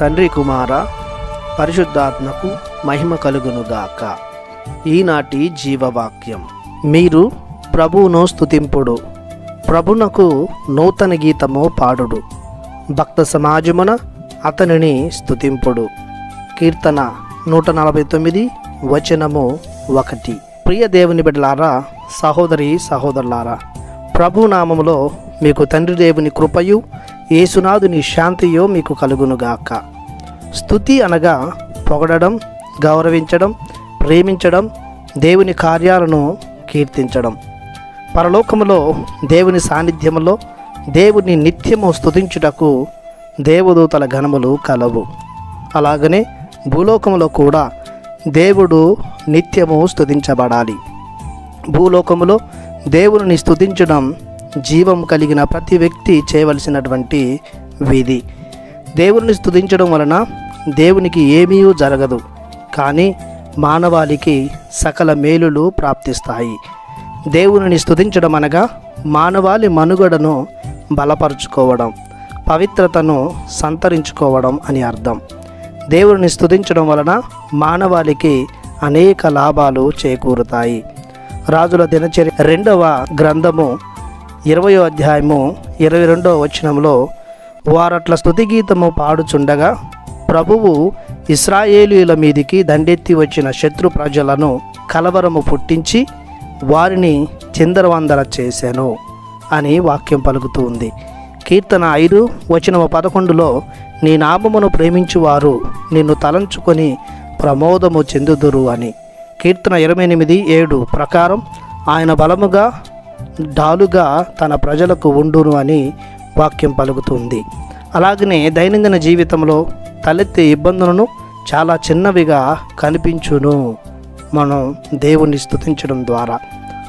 తండ్రి కుమార పరిశుద్ధాత్మకు మహిమ కలుగునుగాక. ఈనాటి జీవవాక్యం. మీరు ప్రభువును స్తుతింపుడు, ప్రభునకు నూతన గీతము పాడుడు, భక్త సమాజమున అతనిని స్తుతింపుడు. కీర్తన 149 వచనము 1. ప్రియ దేవుని బిడ్డలారా, సహోదరి సహోదరులారా, ప్రభు నామములో మీకు తండ్రి దేవుని కృపయు యేసునాథుని శాంతియో మీకు కలుగునుగాక. స్తుతి అనగా పొగడడం, గౌరవించడం, ప్రేమించడం, దేవుని కార్యాలను కీర్తించడం. పరలోకములో దేవుని సాన్నిధ్యములో దేవుని నిత్యము స్తుతించుటకు దేవదూతల గణములు కలవు. అలాగనే భూలోకములో కూడా దేవుడు నిత్యము స్తుతించబడాలి. భూలోకములో దేవుని స్తుతించడం జీవం కలిగిన ప్రతి వ్యక్తి చేయవలసినటువంటి విధి. దేవుని స్తుతించడం వలన దేవునికి ఏమీ జరగదు, కానీ మానవాళికి సకల మేలులు ప్రాప్తిస్తాయి. దేవుని స్తుతించడం అనగా మానవాళి మనుగడను బలపరుచుకోవడం, పవిత్రతను సంతరించుకోవడం అని అర్థం. దేవుని స్తుతించడం వలన మానవాళికి అనేక లాభాలు చేకూరుతాయి. రాజుల దినచర్య 2వ గ్రంథము 20వ అధ్యాయము 22వ వచనంలో, వారట్ల స్తుతిగీతము పాడుచుండగా ప్రభువు ఇశ్రాయేలీయుల మీదికి దండెత్తి వచ్చిన శత్రు ప్రజలను కలవరము పుట్టించి వారిని చిందరవందర చేశాను అని వాక్యం పలుకుతూ ఉంది. కీర్తన 5 వచనము 11లో, నీ నామమును ప్రేమించువారు నిన్ను తలంచుకొని ప్రమోదము చెందుదురు అని. కీర్తన 28:7 ప్రకారం ఆయన బలముగా డాలుగా తన ప్రజలకు ఉండును అని వాక్యం పలుకుతుంది. అలాగనే దైనందిన జీవితంలో తలెత్తే ఇబ్బందులను చాలా చిన్నవిగా కనిపించును మనం దేవుణ్ణి స్తుతించడం ద్వారా.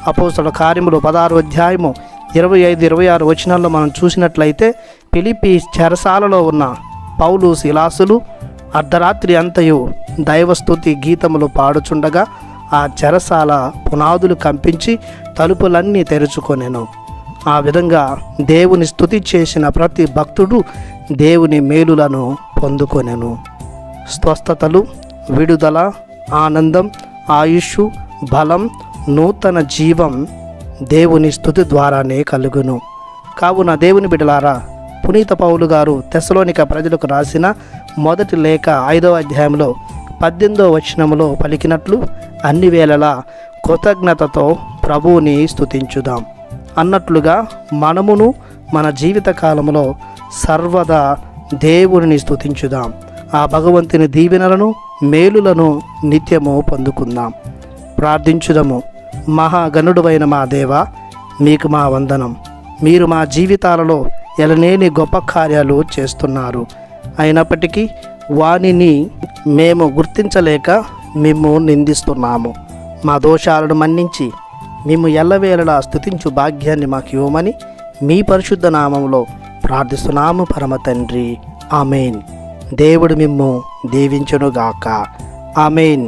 అపోస్తలుల కార్యములు 16వ అధ్యాయము 25-26 వచనాల్లో మనం చూసినట్లయితే, ఫిలిప్పీ చెరసాలలో ఉన్న పౌలు శిలాసులు అర్ధరాత్రి అంతయు దైవస్తుతి గీతములు పాడుచుండగా ఆ చెరసాల పునాదులు కంపించి తలుపులన్నీ తెరుచుకొనెను. ఆ విధంగా దేవుని స్తుతి చేసిన ప్రతి భక్తుడు దేవుని మేలులను పొందుకొనెను. స్వస్థతలు, విడుదల, ఆనందం, ఆయుష్, బలం, నూతన జీవం దేవుని స్తుతి ద్వారానే కలుగును. కావున దేవుని బిడ్డలారా, పునీత పౌలు గారు తెస్సలోనిక ప్రజలకు రాసిన మొదటి లేఖ 5వ అధ్యాయంలో 18వ వచనములో పలికినట్లు, అన్ని వేళలా కృతజ్ఞతతో ప్రభువుని స్తుతించుదాం అన్నట్లుగా మనమును మన జీవిత కాలంలో సర్వదా దేవుని స్తుతించుదాం. ఆ భగవంతుని దీవెనలను, మేలులను నిత్యము పొందుకుందాం. ప్రార్థించుదము. మహాగణుడువైన మా దేవా, మీకు మా వందనం. మీరు మా జీవితాలలో ఎలనేని గొప్ప కార్యాలు చేస్తున్నారు. అయినప్పటికీ వానిని మేము గుర్తించలేక మేము నిందిస్తున్నాము. మా దోషాలను మన్నించి మేము ఎల్లవేళలా స్తుతించు భాగ్యాన్ని మాకు ఇవ్వమని మీ పరిశుద్ధ నామములో ప్రార్థిస్తున్నాము పరమ తండ్రి. ఆమెన్. దేవుడు మిమ్ము దీవించునుగాక. ఆమెన్.